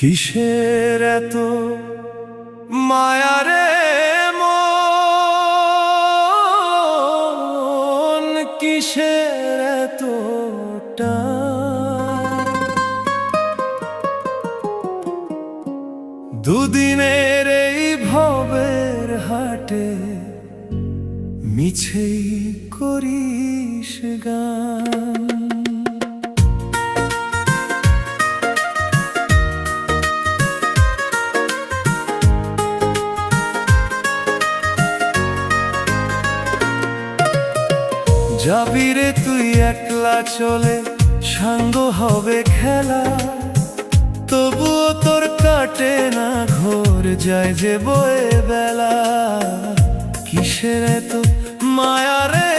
কিসের এত মায়া রে মন, কিসের এত টান? দুদিনের এই ভবের হাটে মিছেই করিস গান। যাবি রে তুই একলা চলে, সাঙ্গ হবে খেলা, তবুও তোর কাটে না ঘোর, যায় যে বয়ে বেলা। কিসের এত মায়া রে